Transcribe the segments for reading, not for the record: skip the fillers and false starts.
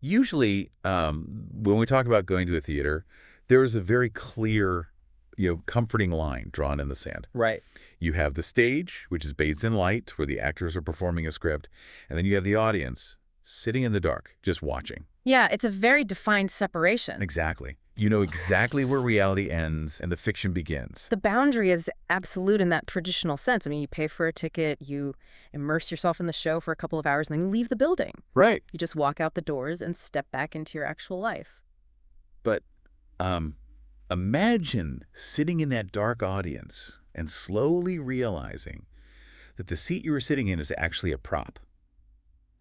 Usually, when we talk about going to a theater, there is a very clear, comforting line drawn in the sand. Right. You have the stage, which is bathed in light, where the actors are performing a script, and then you have the audience sitting in the dark, just watching. Yeah, it's a very defined separation. Exactly. You know exactly where reality ends and the fiction begins. The boundary is absolute in that traditional sense. I mean, you pay for a ticket, you immerse yourself in the show for a couple of hours, and then you leave the building. Right. You just walk out the doors and step back into your actual life. But imagine sitting in that dark audience and slowly realizing that the seat you were sitting in is actually a prop.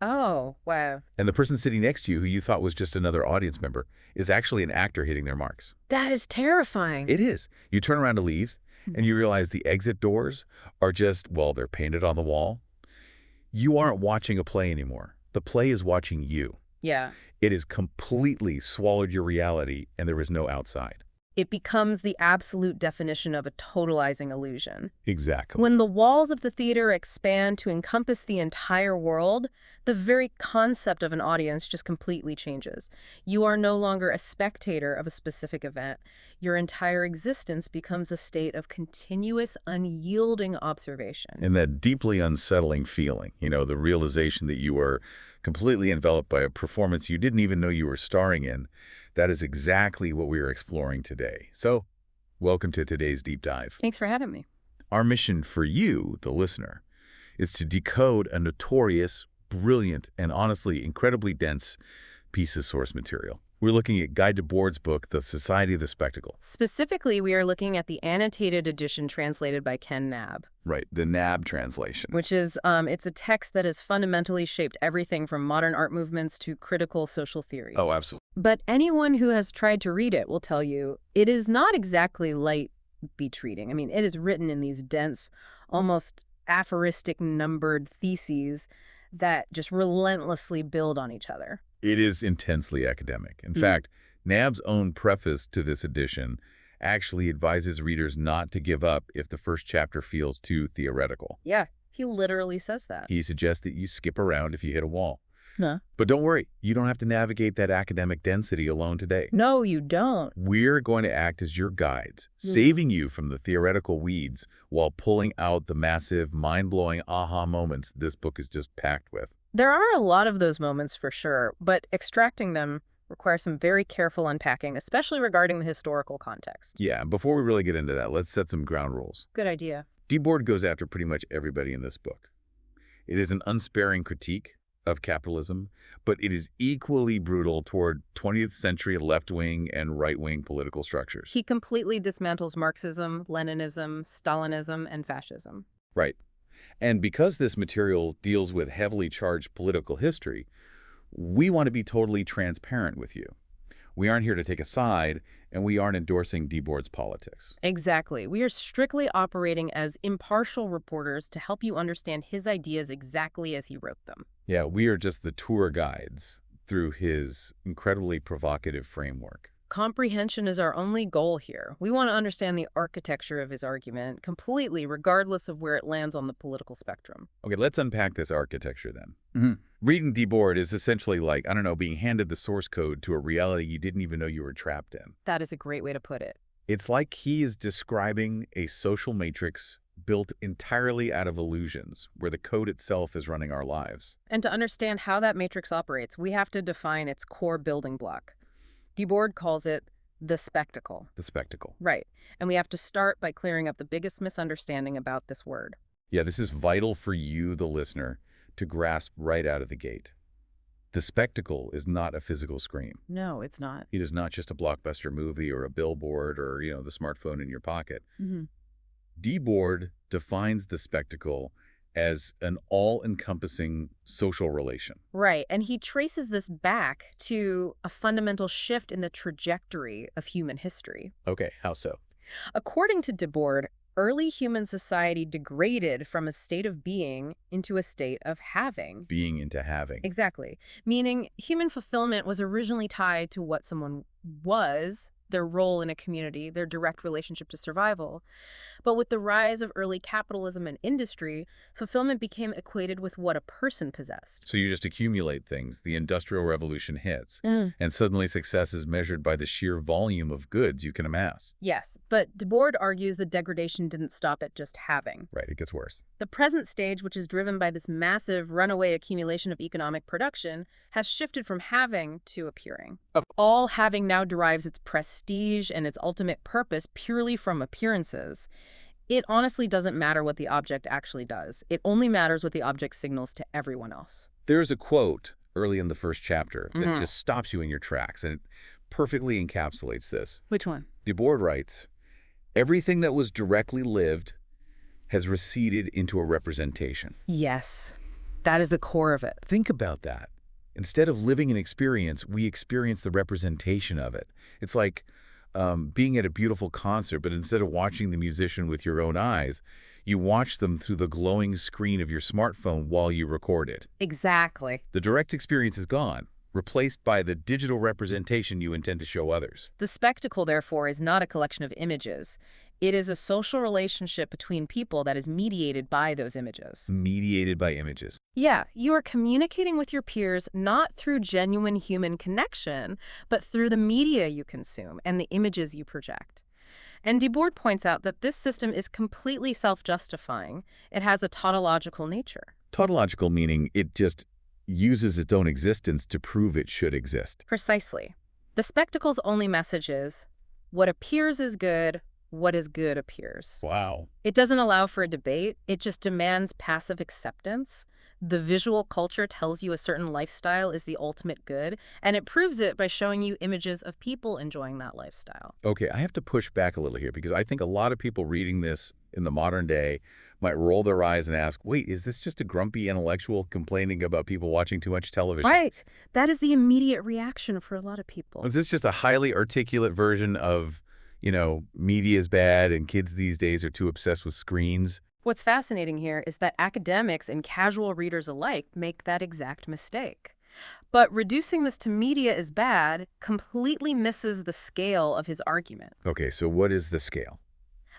Oh, wow. And the person sitting next to you, who you thought was just another audience member, is actually an actor hitting their marks. That is terrifying. It is. You turn around to leave, and you realize the exit doors are just, well, they're painted on the wall. You aren't watching a play anymore. The play is watching you. Yeah. It has completely swallowed your reality, and there is no outside. It becomes the absolute definition of a totalizing illusion. Exactly. When the walls of the theater expand to encompass the entire world, the very concept of an audience just completely changes. You are no longer a spectator of a specific event. Your entire existence becomes a state of continuous, unyielding observation. And that deeply unsettling feeling, the realization that you are completely enveloped by a performance you didn't even know you were starring in, that is exactly what we are exploring today. So, welcome to today's deep dive. Thanks for having me. Our mission for you, the listener, is to decode a notorious, brilliant, and honestly incredibly dense piece of source material. We're looking at Guy Debord's book, The Society of the Spectacle. Specifically, we are looking at the annotated edition translated by Ken Knabb. Right, the Knabb translation. Which is, it's a text that has fundamentally shaped everything from modern art movements to critical social theory. Oh, absolutely. But anyone who has tried to read it will tell you it is not exactly light beach reading. I mean, it is written in these dense, almost aphoristic numbered theses that just relentlessly build on each other. It is intensely academic. In fact, Knabb's own preface to this edition actually advises readers not to give up if the first chapter feels too theoretical. Yeah, he literally says that. He suggests that you skip around if you hit a wall. Huh. But don't worry, you don't have to navigate that academic density alone today. No, you don't. We're going to act as your guides, saving you from the theoretical weeds while pulling out the massive, mind-blowing aha moments this book is just packed with. There are a lot of those moments for sure, but extracting them requires some very careful unpacking, especially regarding the historical context. Yeah, before we really get into that, let's set some ground rules. Good idea. Debord goes after pretty much everybody in this book. It is an unsparing critique of capitalism, but it is equally brutal toward 20th century left-wing and right-wing political structures. He completely dismantles Marxism, Leninism, Stalinism, and fascism. Right. And because this material deals with heavily charged political history, we want to be totally transparent with you. We aren't here to take a side, and we aren't endorsing Debord's politics. Exactly. We are strictly operating as impartial reporters to help you understand his ideas exactly as he wrote them. Yeah, we are just the tour guides through his incredibly provocative framework. Comprehension is our only goal here. We want to understand the architecture of his argument completely, regardless of where it lands on the political spectrum. Okay, let's unpack this architecture then. Reading Debord is essentially like, I don't know, being handed the source code to a reality you didn't even know you were trapped in. That is a great way to put it. It's like he is describing a social matrix built entirely out of illusions, where the code itself is running our lives. And to understand how that matrix operates, we have to define its core building block. Debord calls it the spectacle. The spectacle. Right. And we have to start by clearing up the biggest misunderstanding about this word. Yeah, this is vital for you, the listener, to grasp right out of the gate. The spectacle is not a physical screen. No, it's not. It is not just a blockbuster movie or a billboard or, the smartphone in your pocket. Debord defines the spectacle as an all-encompassing social relation. Right, and he traces this back to a fundamental shift in the trajectory of human history. Okay, how so? According to Debord, early human society degraded from a state of being into a state of having. Being into having. Exactly, meaning human fulfillment was originally tied to what someone was their role in a community, their direct relationship to survival. But with the rise of early capitalism and industry, fulfillment became equated with what a person possessed. So you just accumulate things. The Industrial Revolution hits, Mm. and suddenly success is measured by the sheer volume of goods you can amass. Yes, but Debord argues the degradation didn't stop at just having. Right, it gets worse. The present stage, which is driven by this massive runaway accumulation of economic production, has shifted from having to appearing. All having now derives its prestige and its ultimate purpose purely from appearances. It honestly doesn't matter what the object actually does. It only matters what the object signals to everyone else. There's a quote early in the first chapter that Mhm. just stops you in your tracks, and it perfectly encapsulates this. Which one? Debord writes, "Everything that was directly lived has receded into a representation." Yes, that is the core of it. Think about that. Instead of living an experience, we experience the representation of it. It's like being at a beautiful concert, but instead of watching the musician with your own eyes, you watch them through the glowing screen of your smartphone while you record it. Exactly. The direct experience is gone, replaced by the digital representation you intend to show others. The spectacle, therefore, is not a collection of images. It is a social relationship between people that is mediated by those images. Mediated by images. Yeah, you are communicating with your peers not through genuine human connection, but through the media you consume and the images you project. And Debord points out that this system is completely self-justifying. It has a tautological nature. Tautological meaning it just uses its own existence to prove it should exist. Precisely. The spectacle's only message is, what appears is good, what is good appears. Wow. It doesn't allow for a debate. It just demands passive acceptance. The visual culture tells you a certain lifestyle is the ultimate good, and it proves it by showing you images of people enjoying that lifestyle. Okay, I have to push back a little here because I think a lot of people reading this in the modern day might roll their eyes and ask, wait, is this just a grumpy intellectual complaining about people watching too much television? Right. That is the immediate reaction for a lot of people. Is this just a highly articulate version of, media is bad and kids these days are too obsessed with screens? What's fascinating here is that academics and casual readers alike make that exact mistake. But reducing this to media is bad completely misses the scale of his argument. Okay, so what is the scale?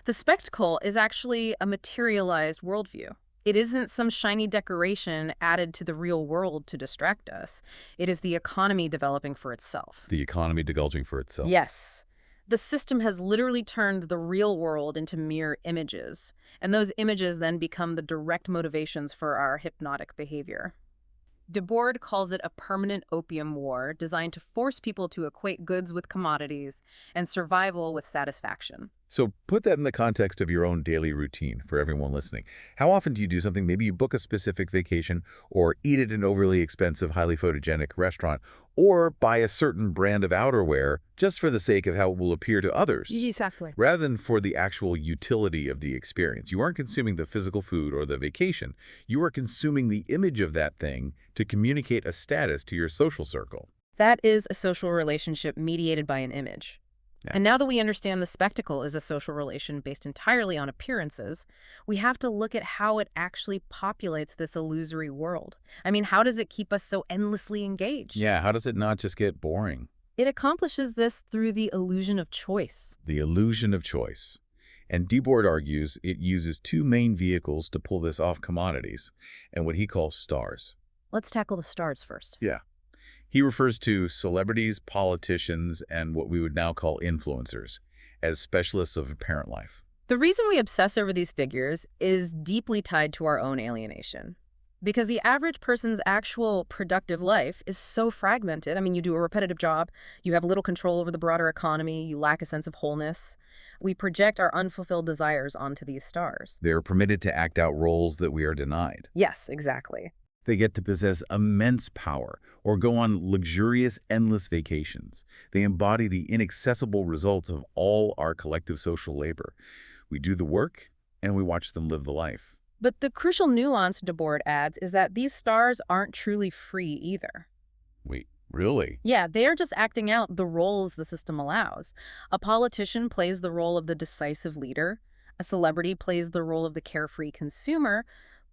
The spectacle is actually a materialized worldview. It isn't some shiny decoration added to the real world to distract us. It is the economy developing for itself. The economy divulging for itself. Yes. The system has literally turned the real world into mere images, and those images then become the direct motivations for our hypnotic behavior. Debord calls it a permanent opium war designed to force people to equate goods with commodities and survival with satisfaction. So put that in the context of your own daily routine for everyone listening. How often do you do something? Maybe you book a specific vacation or eat at an overly expensive, highly photogenic restaurant or buy a certain brand of outerwear just for the sake of how it will appear to others. Exactly. Rather than for the actual utility of the experience. You aren't consuming the physical food or the vacation. You are consuming the image of that thing to communicate a status to your social circle. That is a social relationship mediated by an image. Yeah. And now that we understand the spectacle is a social relation based entirely on appearances, we have to look at how it actually populates this illusory world. I mean, how does it keep us so endlessly engaged? Yeah, how does it not just get boring? It accomplishes this through the illusion of choice. The illusion of choice. And Debord argues it uses two main vehicles to pull this off commodities and what he calls stars. Let's tackle the stars first. Yeah. He refers to celebrities, politicians, and what we would now call influencers as specialists of apparent life. The reason we obsess over these figures is deeply tied to our own alienation. Because the average person's actual productive life is so fragmented. I mean, you do a repetitive job, you have little control over the broader economy, you lack a sense of wholeness. We project our unfulfilled desires onto these stars. They are permitted to act out roles that we are denied. Yes, exactly. They get to possess immense power or go on luxurious, endless vacations. They embody the inaccessible results of all our collective social labor. We do the work, and we watch them live the life. But the crucial nuance, Debord adds, is that these stars aren't truly free either. Wait, really? Yeah, they are just acting out the roles the system allows. A politician plays the role of the decisive leader. A celebrity plays the role of the carefree consumer.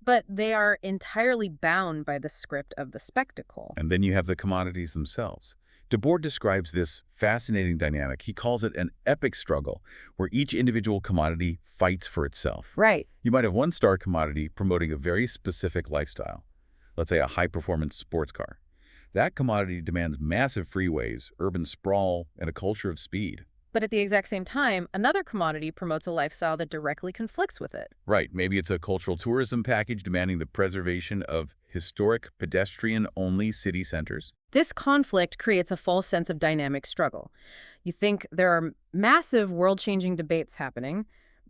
But they are entirely bound by the script of the spectacle. And then you have the commodities themselves. Debord describes this fascinating dynamic. He calls it an epic struggle, where each individual commodity fights for itself. Right. You might have one star commodity promoting a very specific lifestyle, let's say a high-performance sports car. That commodity demands massive freeways, urban sprawl, and a culture of speed. But at the exact same time, another commodity promotes a lifestyle that directly conflicts with it. Right, maybe it's a cultural tourism package demanding the preservation of historic, pedestrian-only city centers. This conflict creates a false sense of dynamic struggle. You think there are massive world-changing debates happening,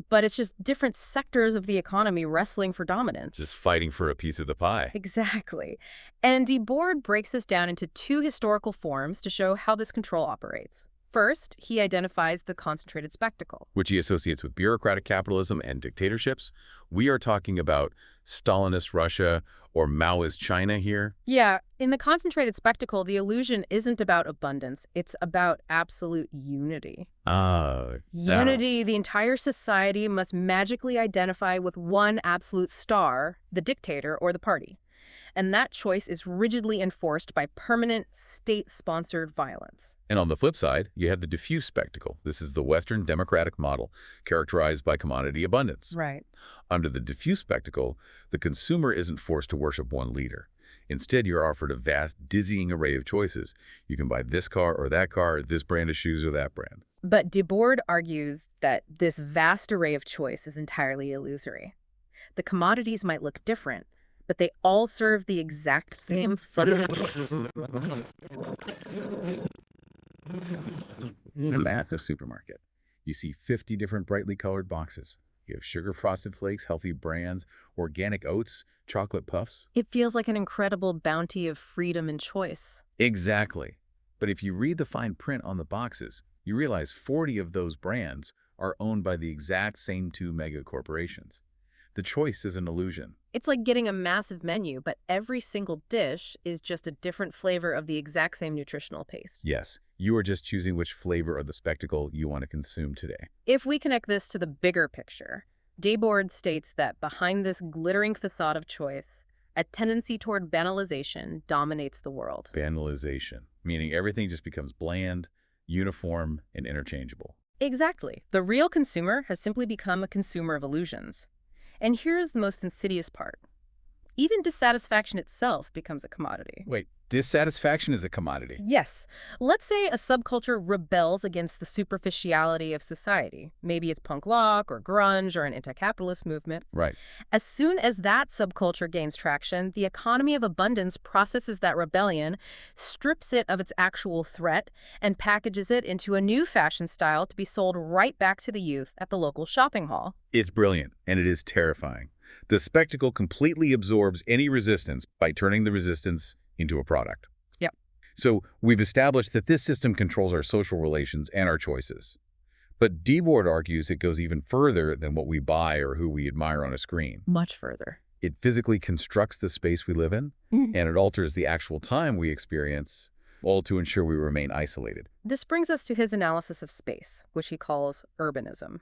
but it's just different sectors of the economy wrestling for dominance. Just fighting for a piece of the pie. Exactly. And Debord breaks this down into two historical forms to show how this control operates. First, he identifies the concentrated spectacle. Which he associates with bureaucratic capitalism and dictatorships. We are talking about Stalinist Russia or Maoist China here. Yeah, in the concentrated spectacle, the illusion isn't about abundance. It's about absolute unity. Unity, the entire society must magically identify with one absolute star, the dictator or the party. And that choice is rigidly enforced by permanent state-sponsored violence. And on the flip side, you have the diffuse spectacle. This is the Western democratic model, characterized by commodity abundance. Right. Under the diffuse spectacle, the consumer isn't forced to worship one leader. Instead, you're offered a vast, dizzying array of choices. You can buy this car or that car, this brand of shoes or that brand. But Debord argues that this vast array of choice is entirely illusory. The commodities might look different, but they all serve the exact same In a massive supermarket, you see 50 different brightly colored boxes. You have sugar frosted flakes, healthy brands, organic oats, chocolate puffs. It feels like an incredible bounty of freedom and choice. Exactly. But if you read the fine print on the boxes, you realize 40 of those brands are owned by the exact same two mega corporations. The choice is an illusion. It's like getting a massive menu, but every single dish is just a different flavor of the exact same nutritional paste. Yes, you are just choosing which flavor of the spectacle you want to consume today. If we connect this to the bigger picture, Debord states that behind this glittering facade of choice, a tendency toward banalization dominates the world. Banalization, meaning everything just becomes bland, uniform, and interchangeable. Exactly. The real consumer has simply become a consumer of illusions. And here's the most insidious part. Even dissatisfaction itself becomes a commodity. Wait, dissatisfaction is a commodity? Yes. Let's say a subculture rebels against the superficiality of society. Maybe it's punk rock or grunge or an anti-capitalist movement. Right. As soon as that subculture gains traction, the economy of abundance processes that rebellion, strips it of its actual threat, and packages it into a new fashion style to be sold right back to the youth at the local shopping hall. It's brilliant, and it is terrifying. The spectacle completely absorbs any resistance by turning the resistance into a product. Yep. So we've established that this system controls our social relations and our choices. But Debord argues it goes even further than what we buy or who we admire on a screen. Much further. It physically constructs the space we live in, and it alters the actual time we experience, all to ensure we remain isolated. This brings us to his analysis of space, which he calls urbanism.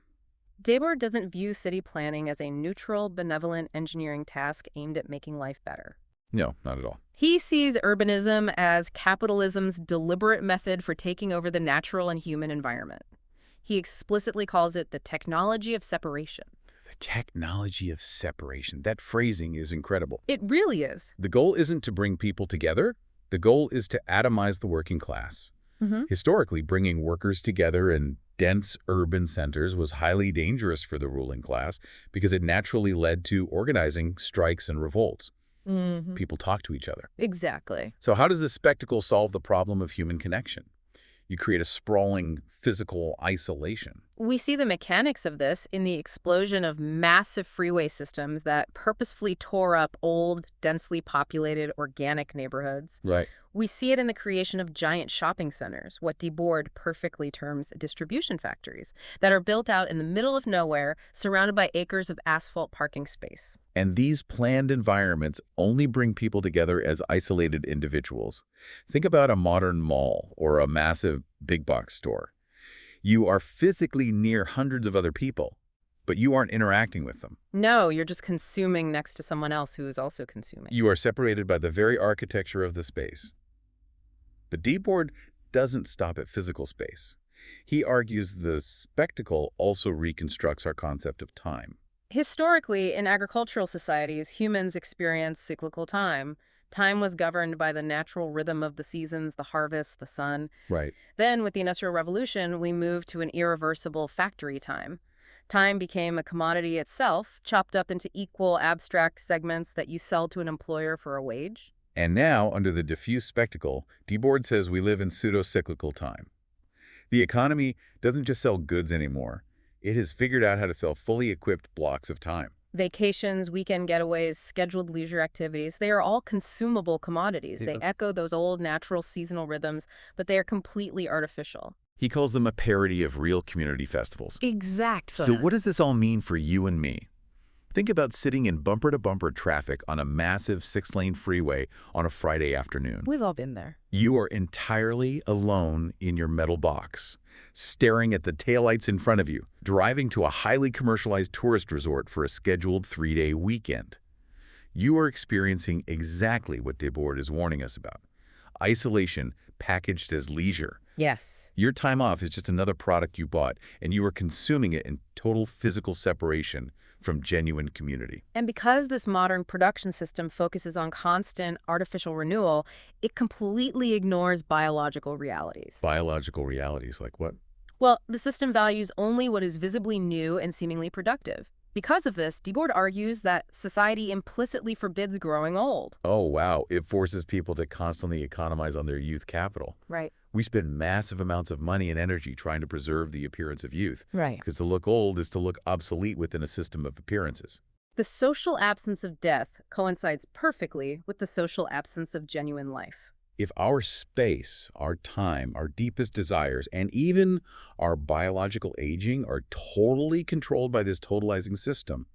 Debord doesn't view city planning as a neutral, benevolent engineering task aimed at making life better. No, not at all. He sees urbanism as capitalism's deliberate method for taking over the natural and human environment. He explicitly calls it the technology of separation. The technology of separation. That phrasing is incredible. It really is. The goal isn't to bring people together. The goal is to atomize the working class. Historically, bringing workers together in dense urban centers was highly dangerous for the ruling class because it naturally led to organizing, strikes, and revolts. People talk to each other. Exactly. So how does this spectacle solve the problem of human connection? You create a sprawling physical isolation. We see the mechanics of this in the explosion of massive freeway systems that purposefully tore up old, densely populated, organic neighborhoods. Right. We see it in the creation of giant shopping centers, what Debord perfectly terms distribution factories, that are built out in the middle of nowhere, surrounded by acres of asphalt parking space. And these planned environments only bring people together as isolated individuals. Think about a modern mall or a massive big box store. You are physically near hundreds of other people, but you aren't interacting with them. No, you're just consuming next to someone else who is also consuming. You are separated by the very architecture of the space. But Debord doesn't stop at physical space. He argues the spectacle also reconstructs our concept of time. Historically, in agricultural societies, humans experienced cyclical time. Time was governed by the natural rhythm of the seasons, the harvest, the sun. Right. Then, with the Industrial Revolution, we moved to an irreversible factory time. Time became a commodity itself, chopped up into equal abstract segments that you sell to an employer for a wage. And now, under the diffuse spectacle, Debord says we live in pseudo-cyclical time. The economy doesn't just sell goods anymore. It has figured out how to sell fully equipped blocks of time. Vacations, weekend getaways, scheduled leisure activities, they are all consumable commodities. They echo those old natural seasonal rhythms, but they are completely artificial. He calls them a parody of real community festivals. Exactly. So what does this all mean for you and me? Think about sitting in bumper-to-bumper traffic on a massive 6-lane freeway on a Friday afternoon. We've all been there. You are entirely alone in your metal box, staring at the taillights in front of you, driving to a highly commercialized tourist resort for a scheduled 3-day weekend. You are experiencing exactly what Debord is warning us about. Isolation packaged as leisure. Yes. Your time off is just another product you bought, and you are consuming it in total physical separation from genuine community. And because this modern production system focuses on constant artificial renewal, it completely ignores biological realities. Biological realities like what? Well, the system values only what is visibly new and seemingly productive. Because of this, Debord argues that society implicitly forbids growing old. Oh, wow. It forces people to constantly economize on their youth capital. Right. We spend massive amounts of money and energy trying to preserve the appearance of youth. Right. Because to look old is to look obsolete within a system of appearances. The social absence of death coincides perfectly with the social absence of genuine life. If our space, our time, our deepest desires, and even our biological aging are totally controlled by this totalizing system,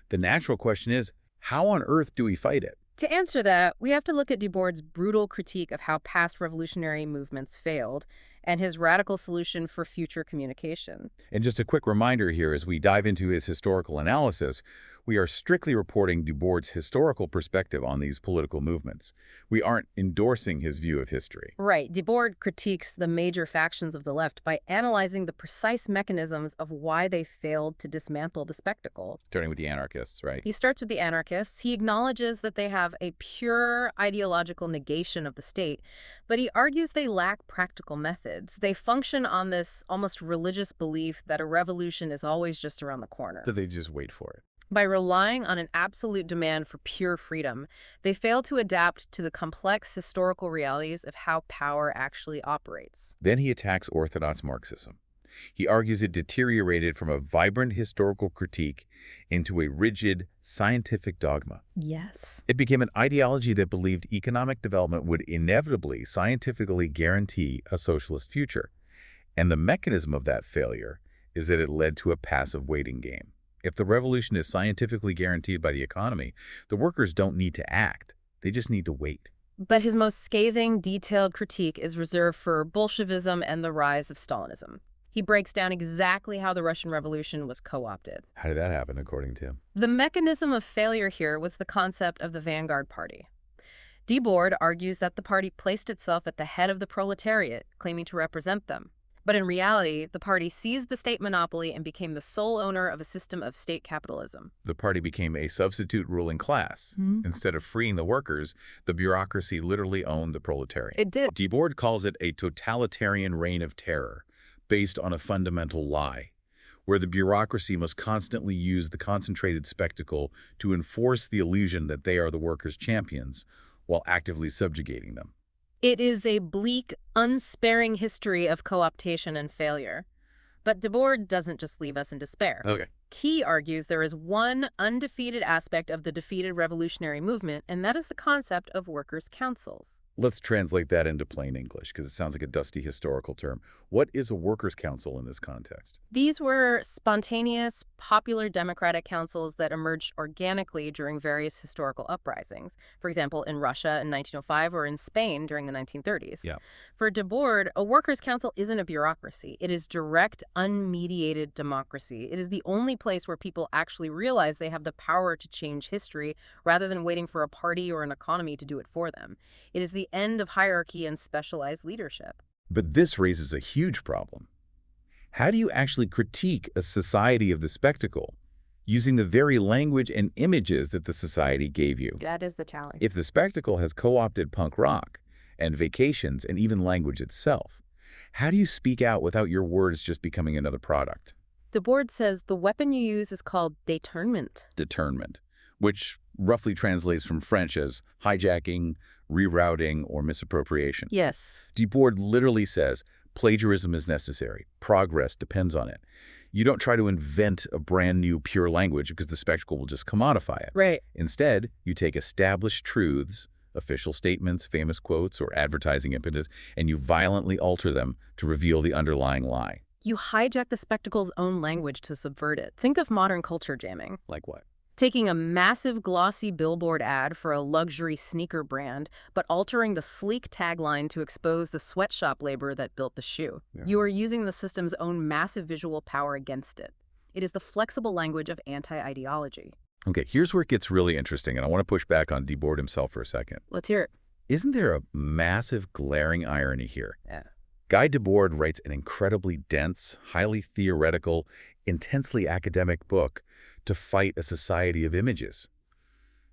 the natural question is, how on earth do we fight it? To answer that, we have to look at Debord's brutal critique of how past revolutionary movements failed and his radical solution for future communication. And just a quick reminder here as we dive into his historical analysis, we are strictly reporting Debord's historical perspective on these political movements. We aren't endorsing his view of history. Right. Debord critiques the major factions of the left by analyzing the precise mechanisms of why they failed to dismantle the spectacle. Starting with the anarchists, right? He starts with the anarchists. He acknowledges that they have a pure ideological negation of the state, but he argues they lack practical methods. They function on this almost religious belief that a revolution is always just around the corner. That they just wait for it. By relying on an absolute demand for pure freedom, they fail to adapt to the complex historical realities of how power actually operates. Then he attacks orthodox Marxism. He argues it deteriorated from a vibrant historical critique into a rigid scientific dogma. Yes. It became an ideology that believed economic development would inevitably scientifically guarantee a socialist future. And the mechanism of that failure is that it led to a passive waiting game. If the revolution is scientifically guaranteed by the economy, the workers don't need to act. They just need to wait. But his most scathing, detailed critique is reserved for Bolshevism and the rise of Stalinism. He breaks down exactly how the Russian Revolution was co-opted. How did that happen, according to him? The mechanism of failure here was the concept of the vanguard party. Debord argues that the party placed itself at the head of the proletariat, claiming to represent them. But in reality, the party seized the state monopoly and became the sole owner of a system of state capitalism. The party became a substitute ruling class. Instead of freeing the workers, the bureaucracy literally owned the proletariat. It did. Debord calls it a totalitarian reign of terror, based on a fundamental lie, where the bureaucracy must constantly use the concentrated spectacle to enforce the illusion that they are the workers' champions, while actively subjugating them. It is a bleak, unsparing history of co-optation and failure. But Debord doesn't just leave us in despair. Okay. He argues there is one undefeated aspect of the defeated revolutionary movement, and that is the concept of workers' councils. Let's translate that into plain English, because it sounds like a dusty historical term. What is a workers' council in this context? These were spontaneous, popular democratic councils that emerged organically during various historical uprisings. For example, in Russia in 1905 or in Spain during the 1930s. Yeah. For Debord, a workers' council isn't a bureaucracy. It is direct, unmediated democracy. It is the only place where people actually realize they have the power to change history rather than waiting for a party or an economy to do it for them. It is the end of hierarchy and specialized leadership. But this raises a huge problem. How do you actually critique a society of the spectacle using the very language and images that the society gave you? That is the challenge. If the spectacle has co-opted punk rock and vacations and even language itself, how do you speak out without your words just becoming another product? Debord says the weapon you use is called détournement. Determined, which roughly translates from French as hijacking, rerouting, or misappropriation. Yes. Debord literally says plagiarism is necessary. Progress depends on it. You don't try to invent a brand new pure language because the spectacle will just commodify it. Right. Instead, you take established truths, official statements, famous quotes, or advertising impetus, and you violently alter them to reveal the underlying lie. You hijack the spectacle's own language to subvert it. Think of modern culture jamming. Like what? Taking a massive glossy billboard ad for a luxury sneaker brand, but altering the sleek tagline to expose the sweatshop labor that built the shoe. Yeah. You are using the system's own massive visual power against it. It is the flexible language of anti-ideology. Okay, here's where it gets really interesting, and I want to push back on Debord himself for a second. Let's hear it. Isn't there a massive glaring irony here? Yeah. Guy Debord writes an incredibly dense, highly theoretical, intensely academic book to fight a society of images.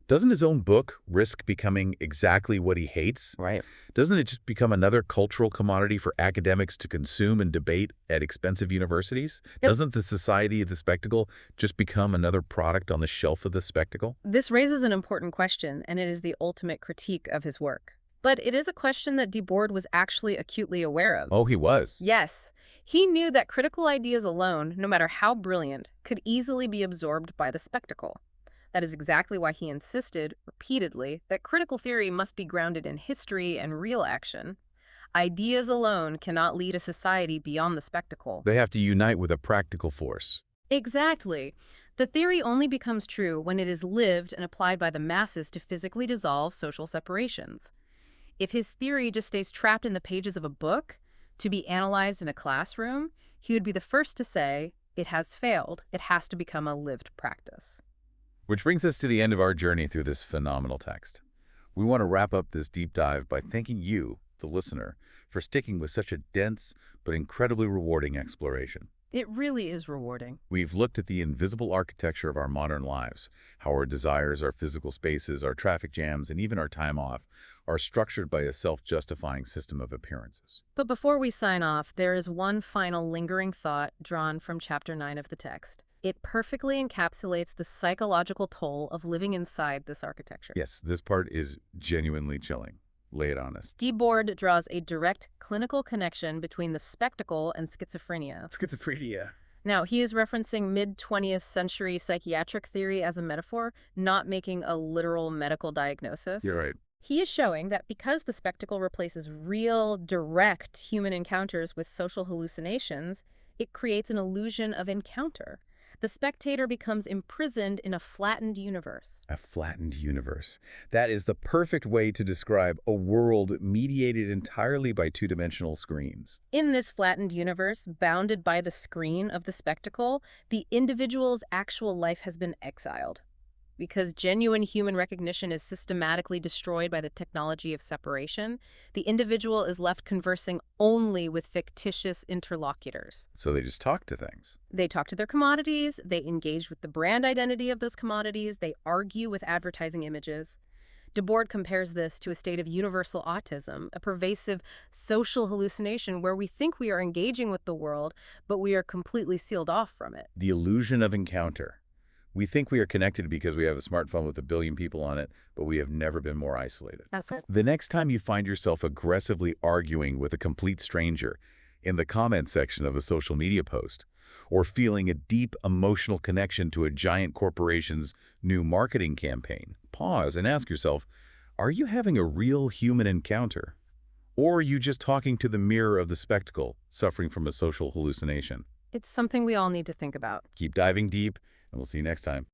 Doesn't his own book risk becoming exactly what he hates? Right. Doesn't it just become another cultural commodity for academics to consume and debate at expensive universities? Yep. Doesn't the society of the spectacle just become another product on the shelf of the spectacle? This raises an important question, and it is the ultimate critique of his work. But it is a question that Debord was actually acutely aware of. Oh, he was. Yes, he knew that critical ideas alone, no matter how brilliant, could easily be absorbed by the spectacle. That is exactly why he insisted, repeatedly, that critical theory must be grounded in history and real action. Ideas alone cannot lead a society beyond the spectacle. They have to unite with a practical force. Exactly. The theory only becomes true when it is lived and applied by the masses to physically dissolve social separations. If his theory just stays trapped in the pages of a book, to be analyzed in a classroom, he would be the first to say, it has failed. It has to become a lived practice. Which brings us to the end of our journey through this phenomenal text. We want to wrap up this deep dive by thanking you, the listener, for sticking with such a dense but incredibly rewarding exploration. It really is rewarding. We've looked at the invisible architecture of our modern lives, how our desires, our physical spaces, our traffic jams, and even our time off are structured by a self-justifying system of appearances. But before we sign off, there is one final lingering thought drawn from Chapter 9 of the text. It perfectly encapsulates the psychological toll of living inside this architecture. Yes, this part is genuinely chilling. Lay it on us. Debord draws a direct clinical connection between the spectacle and schizophrenia. Schizophrenia. Now, he is referencing mid-20th century psychiatric theory as a metaphor, not making a literal medical diagnosis. You're right. He is showing that because the spectacle replaces real, direct human encounters with social hallucinations, it creates an illusion of encounter. The spectator becomes imprisoned in a flattened universe. A flattened universe. That is the perfect way to describe a world mediated entirely by two-dimensional screens. In this flattened universe, bounded by the screen of the spectacle, the individual's actual life has been exiled. Because genuine human recognition is systematically destroyed by the technology of separation, the individual is left conversing only with fictitious interlocutors. So they just talk to things. They talk to their commodities, they engage with the brand identity of those commodities, they argue with advertising images. Debord compares this to a state of universal autism, a pervasive social hallucination where we think we are engaging with the world, but we are completely sealed off from it. The illusion of encounter. We think we are connected because we have a smartphone with 1 billion people on it, but we have never been more isolated. That's it. The next time you find yourself aggressively arguing with a complete stranger in the comment section of a social media post, or feeling a deep emotional connection to a giant corporation's new marketing campaign, pause and ask yourself, are you having a real human encounter? Or are you just talking to the mirror of the spectacle, suffering from a social hallucination? It's something we all need to think about. Keep diving deep, and we'll see you next time.